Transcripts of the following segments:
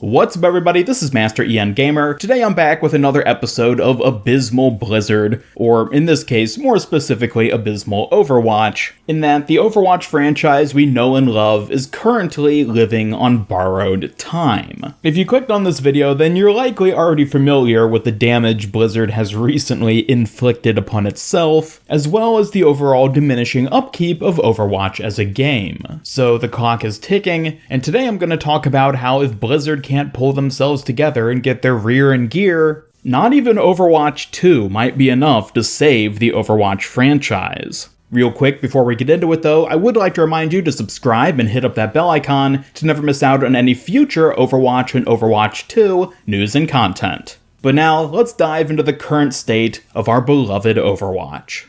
What's up everybody, this is Master EN Gamer. Today I'm back with another episode of Abysmal Blizzard, or in this case, more specifically, Abysmal Overwatch, in that the Overwatch franchise we know and love is currently living on borrowed time. If you clicked on this video, then you're likely already familiar with the damage Blizzard has recently inflicted upon itself, as well as the overall diminishing upkeep of Overwatch as a game. So the clock is ticking, and today I'm going to talk about how if Blizzard can't pull themselves together and get their rear in gear, not even Overwatch 2 might be enough to save the Overwatch franchise. Real quick before we get into it though, I would like to remind you to subscribe and hit up that bell icon to never miss out on any future Overwatch and Overwatch 2 news and content. But now, let's dive into the current state of our beloved Overwatch.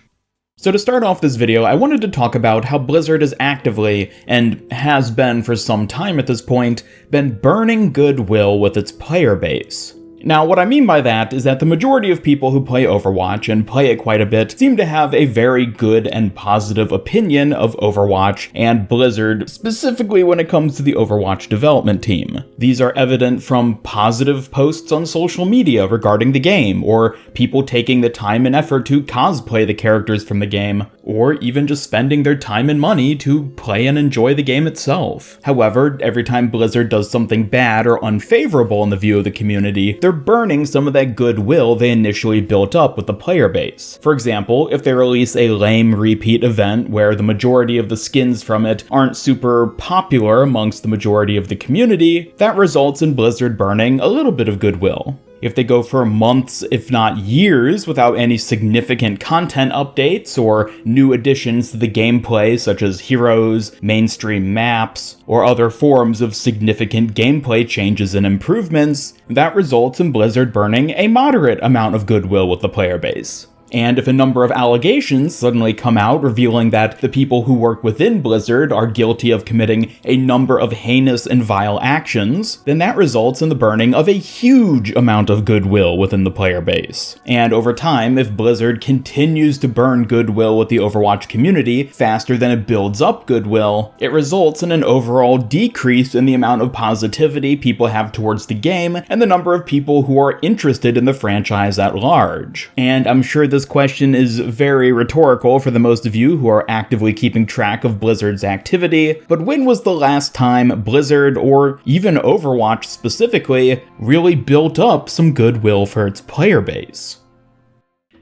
So to start off this video, I wanted to talk about how Blizzard is actively, and has been for some time at this point, been burning goodwill with its player base. Now, what I mean by that is that the majority of people who play Overwatch, and play it quite a bit, seem to have a very good and positive opinion of Overwatch and Blizzard, specifically when it comes to the Overwatch development team. These are evident from positive posts on social media regarding the game, or people taking the time and effort to cosplay the characters from the game, or even just spending their time and money to play and enjoy the game itself. However, every time Blizzard does something bad or unfavorable in the view of the community, they're burning some of that goodwill they initially built up with the player base. For example, if they release a lame repeat event where the majority of the skins from it aren't super popular amongst the majority of the community, that results in Blizzard burning a little bit of goodwill. If they go for months, if not years, without any significant content updates or new additions to the gameplay such as heroes, mainstream maps, or other forms of significant gameplay changes and improvements, that results in Blizzard burning a moderate amount of goodwill with the player base. And if a number of allegations suddenly come out revealing that the people who work within Blizzard are guilty of committing a number of heinous and vile actions, then that results in the burning of a huge amount of goodwill within the player base. And over time, if Blizzard continues to burn goodwill with the Overwatch community faster than it builds up goodwill, it results in an overall decrease in the amount of positivity people have towards the game and the number of people who are interested in the franchise at large. And I'm sure this question is very rhetorical for the most of you who are actively keeping track of Blizzard's activity, but when was the last time Blizzard, or even Overwatch specifically, really built up some goodwill for its player base?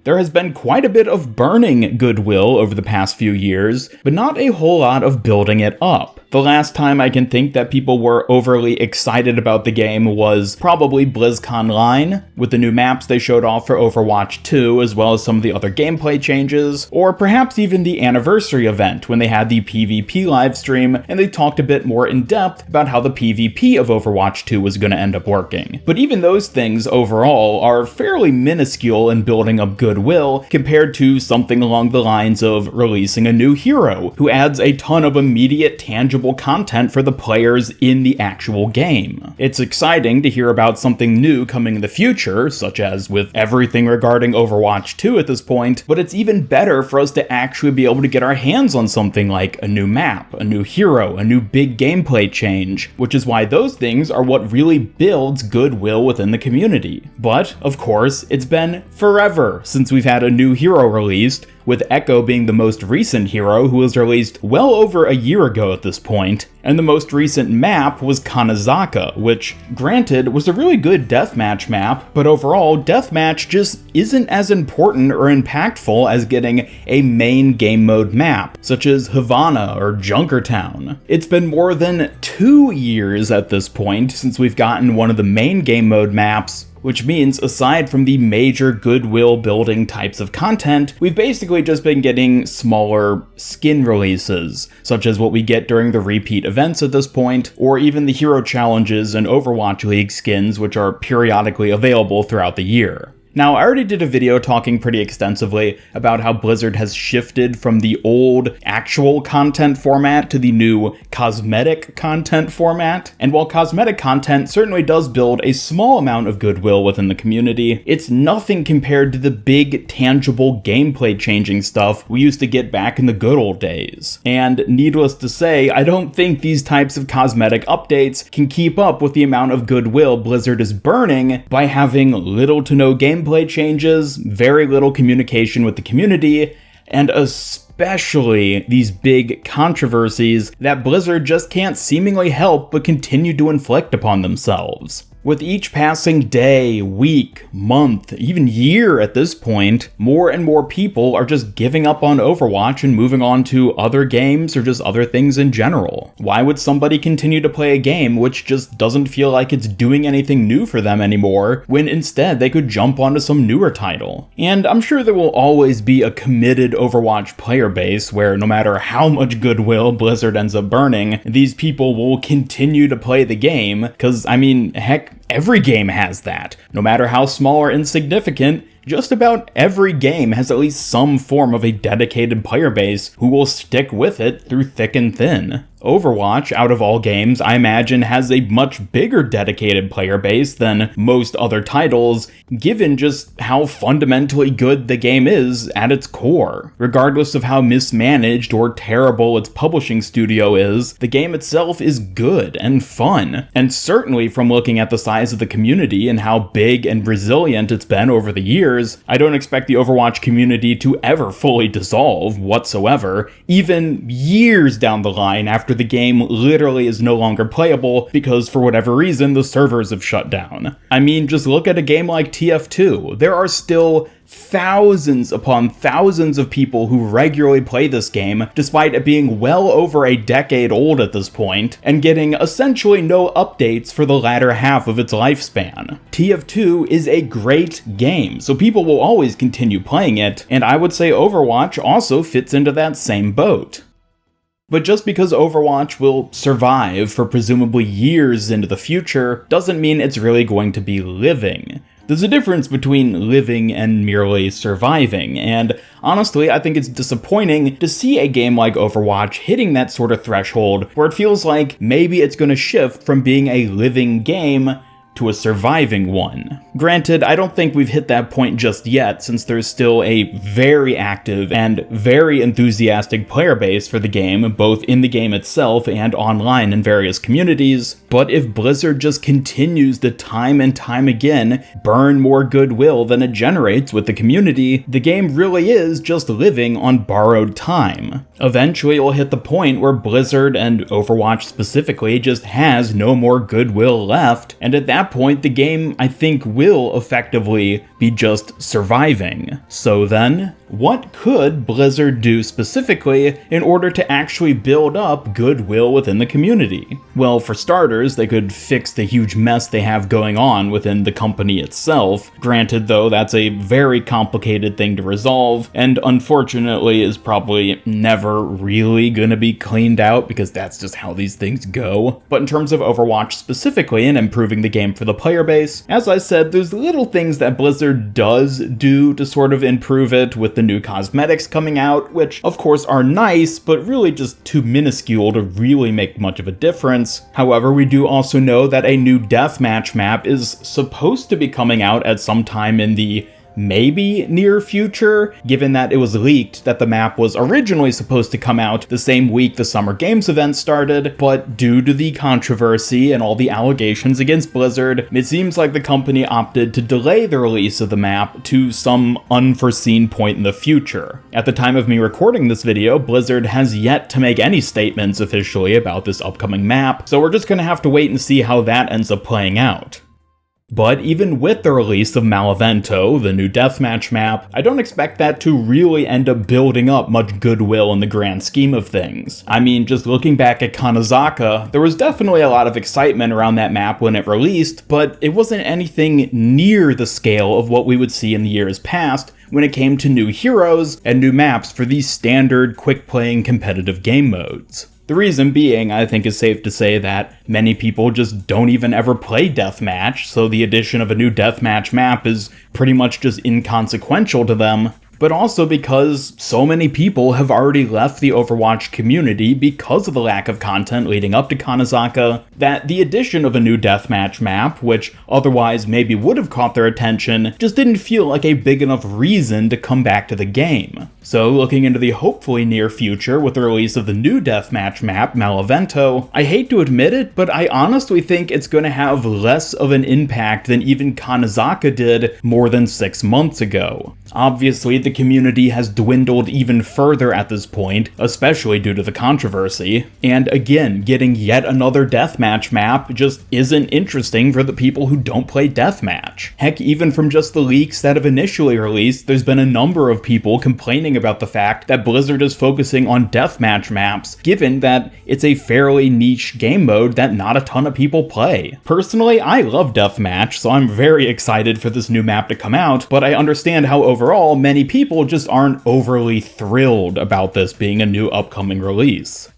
There has been quite a bit of burning goodwill over the past few years, but not a whole lot of building it up. The last time I can think that people were overly excited about the game was probably BlizzConline, with the new maps they showed off for Overwatch 2, as well as some of the other gameplay changes, or perhaps even the anniversary event when they had the PvP livestream and they talked a bit more in depth about how the PvP of Overwatch 2 was going to end up working. But even those things overall are fairly minuscule in building up goodwill compared to something along the lines of releasing a new hero who adds a ton of immediate tangible content for the players in the actual game. It's exciting to hear about something new coming in the future, such as with everything regarding Overwatch 2 at this point, but it's even better for us to actually be able to get our hands on something like a new map, a new hero, a new big gameplay change, which is why those things are what really builds goodwill within the community. But, of course, it's been forever since we've had a new hero released, with Echo being the most recent hero who was released well over a year ago at this point, and the most recent map was Kanezaka, which, granted, was a really good Deathmatch map, but overall, Deathmatch just isn't as important or impactful as getting a main game mode map, such as Havana or Junkertown. It's been more than 2 years at this point since we've gotten one of the main game mode maps, which means aside from the major goodwill building types of content, we've basically just been getting smaller skin releases, such as what we get during the repeat events at this point, or even the hero challenges and Overwatch League skins which are periodically available throughout the year. Now, I already did a video talking pretty extensively about how Blizzard has shifted from the old actual content format to the new cosmetic content format. And while cosmetic content certainly does build a small amount of goodwill within the community, it's nothing compared to the big, tangible, gameplay-changing stuff we used to get back in the good old days. And needless to say, I don't think these types of cosmetic updates can keep up with the amount of goodwill Blizzard is burning by having little to no gameplay changes, very little communication with the community, and especially these big controversies that Blizzard just can't seemingly help but continue to inflict upon themselves. With each passing day, week, month, even year at this point, more and more people are just giving up on Overwatch and moving on to other games or just other things in general. Why would somebody continue to play a game which just doesn't feel like it's doing anything new for them anymore, when instead they could jump onto some newer title? And I'm sure there will always be a committed Overwatch player base where no matter how much goodwill Blizzard ends up burning, these people will continue to play the game, because, I mean, heck, every game has that. No matter how small or insignificant, just about every game has at least some form of a dedicated player base who will stick with it through thick and thin. Overwatch, out of all games, I imagine has a much bigger dedicated player base than most other titles, given just how fundamentally good the game is at its core. Regardless of how mismanaged or terrible its publishing studio is, the game itself is good and fun. And certainly from looking at the size of the community and how big and resilient it's been over the years, I don't expect the Overwatch community to ever fully dissolve whatsoever, even years down the line after the game literally is no longer playable because for whatever reason the servers have shut down. I mean, just look at a game like TF2. There are still thousands upon thousands of people who regularly play this game, despite it being well over a decade old at this point, and getting essentially no updates for the latter half of its lifespan. TF2 is a great game, so people will always continue playing it, and I would say Overwatch also fits into that same boat. But just because Overwatch will survive for presumably years into the future, doesn't mean it's really going to be living. There's a difference between living and merely surviving, and honestly, I think it's disappointing to see a game like Overwatch hitting that sort of threshold where it feels like maybe it's going to shift from being a living game to a surviving one. Granted, I don't think we've hit that point just yet, since there's still a very active and very enthusiastic player base for the game, both in the game itself and online in various communities. But if Blizzard just continues to time and time again burn more goodwill than it generates with the community, the game really is just living on borrowed time. Eventually it'll hit the point where Blizzard, and Overwatch specifically, just has no more goodwill left, and at that point the game, I think, will effectively be just surviving. So then, what could Blizzard do specifically in order to actually build up goodwill within the community? Well, for starters, they could fix the huge mess they have going on within the company itself. Granted, though, that's a very complicated thing to resolve, and unfortunately is probably never really gonna be cleaned out, because that's just how these things go. But in terms of Overwatch specifically and improving the game for the player base, as I said, there's little things that Blizzard does do to sort of improve it, with the new cosmetics coming out, which of course are nice, but really just too minuscule to really make much of a difference. However, we do also know that a new Deathmatch map is supposed to be coming out at some time in the maybe near future, given that it was leaked that the map was originally supposed to come out the same week the Summer Games event started, but due to the controversy and all the allegations against Blizzard, it seems like the company opted to delay the release of the map to some unforeseen point in the future. At the time of me recording this video, Blizzard has yet to make any statements officially about this upcoming map, so we're just gonna have to wait and see how that ends up playing out. But even with the release of Malevento, the new Deathmatch map, I don't expect that to really end up building up much goodwill in the grand scheme of things. I mean, just looking back at Kanezaka, there was definitely a lot of excitement around that map when it released, but it wasn't anything near the scale of what we would see in the years past when it came to new heroes and new maps for these standard, quick-playing competitive game modes. The reason being, I think it's safe to say that many people just don't even ever play Deathmatch, so the addition of a new Deathmatch map is pretty much just inconsequential to them. But also because so many people have already left the Overwatch community because of the lack of content leading up to Kanezaka, that the addition of a new Deathmatch map, which otherwise maybe would have caught their attention, just didn't feel like a big enough reason to come back to the game. So looking into the hopefully near future with the release of the new Deathmatch map, Malevento, I hate to admit it, but I honestly think it's going to have less of an impact than even Kanezaka did more than 6 months ago. Obviously, the community has dwindled even further at this point, especially due to the controversy, and again, getting yet another Deathmatch map just isn't interesting for the people who don't play Deathmatch. Heck, even from just the leaks that have initially released, there's been a number of people complaining about the fact that Blizzard is focusing on Deathmatch maps, given that it's a fairly niche game mode that not a ton of people play. Personally, I love Deathmatch, so I'm very excited for this new map to come out, but I understand how overall many people just aren't overly thrilled about this being a new upcoming release.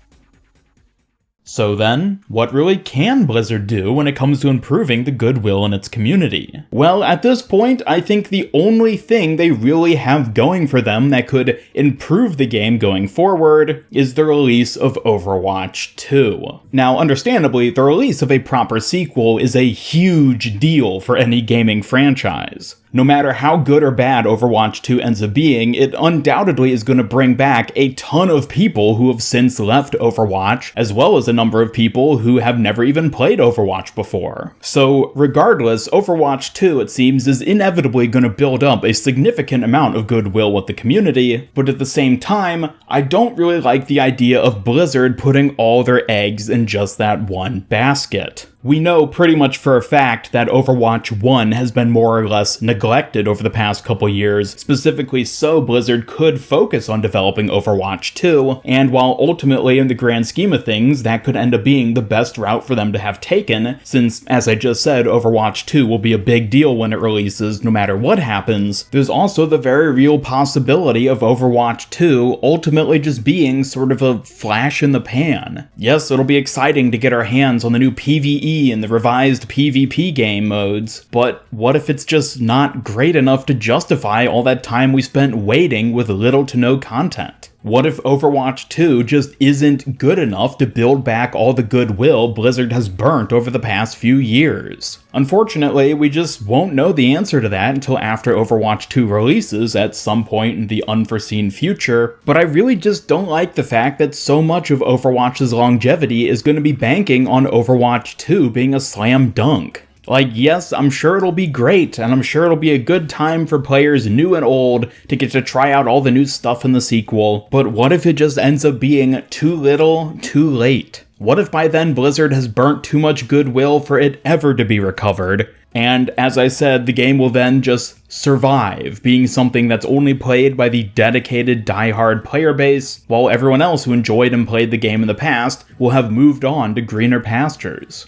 So then, what really can Blizzard do when it comes to improving the goodwill in its community? Well, at this point, I think the only thing they really have going for them that could improve the game going forward is the release of Overwatch 2. Now, understandably, the release of a proper sequel is a huge deal for any gaming franchise. No matter how good or bad Overwatch 2 ends up being, it undoubtedly is going to bring back a ton of people who have since left Overwatch, as well as a number of people who have never even played Overwatch before. So regardless, Overwatch 2, it seems, is inevitably going to build up a significant amount of goodwill with the community, but at the same time, I don't really like the idea of Blizzard putting all their eggs in just that one basket. We know pretty much for a fact that Overwatch 1 has been more or less neglected over the past couple years, specifically so Blizzard could focus on developing Overwatch 2, and while ultimately in the grand scheme of things that could end up being the best route for them to have taken, since as I just said Overwatch 2 will be a big deal when it releases no matter what happens, there's also the very real possibility of Overwatch 2 ultimately just being sort of a flash in the pan. Yes, it'll be exciting to get our hands on the new PvE and the revised PvP game modes, but what if it's just not great enough to justify all that time we spent waiting with little to no content? What if Overwatch 2 just isn't good enough to build back all the goodwill Blizzard has burnt over the past few years? Unfortunately, we just won't know the answer to that until after Overwatch 2 releases at some point in the unforeseen future, but I really just don't like the fact that so much of Overwatch's longevity is going to be banking on Overwatch 2 being a slam dunk. Like, yes, I'm sure it'll be great, and I'm sure it'll be a good time for players new and old to get to try out all the new stuff in the sequel, but what if it just ends up being too little, too late? What if by then Blizzard has burnt too much goodwill for it ever to be recovered? And as I said, the game will then just survive, being something that's only played by the dedicated die-hard player base, while everyone else who enjoyed and played the game in the past will have moved on to greener pastures.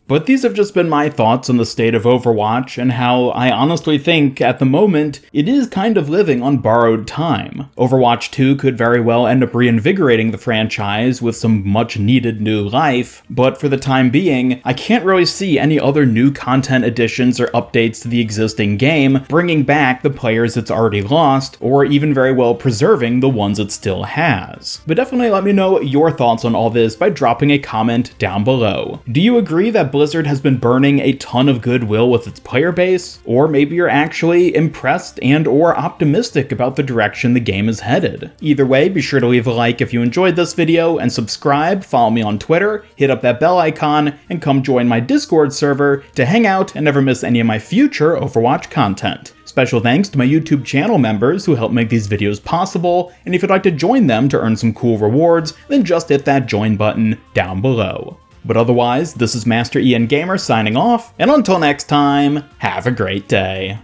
But these have just been my thoughts on the state of Overwatch and how I honestly think, at the moment, it is kind of living on borrowed time. Overwatch 2 could very well end up reinvigorating the franchise with some much-needed new life, but for the time being, I can't really see any other new content additions or updates to the existing game bringing back the players it's already lost, or even very well preserving the ones it still has. But definitely let me know your thoughts on all this by dropping a comment down below. Do you agree that Blizzard has been burning a ton of goodwill with its player base, or maybe you're actually impressed and or optimistic about the direction the game is headed? Either way, be sure to leave a like if you enjoyed this video, and subscribe, follow me on Twitter, hit up that bell icon, and come join my Discord server to hang out and never miss any of my future Overwatch content. Special thanks to my YouTube channel members who help make these videos possible, and if you'd like to join them to earn some cool rewards, then just hit that join button down below. But otherwise, this is Master Ian Gamer signing off, and until next time, have a great day.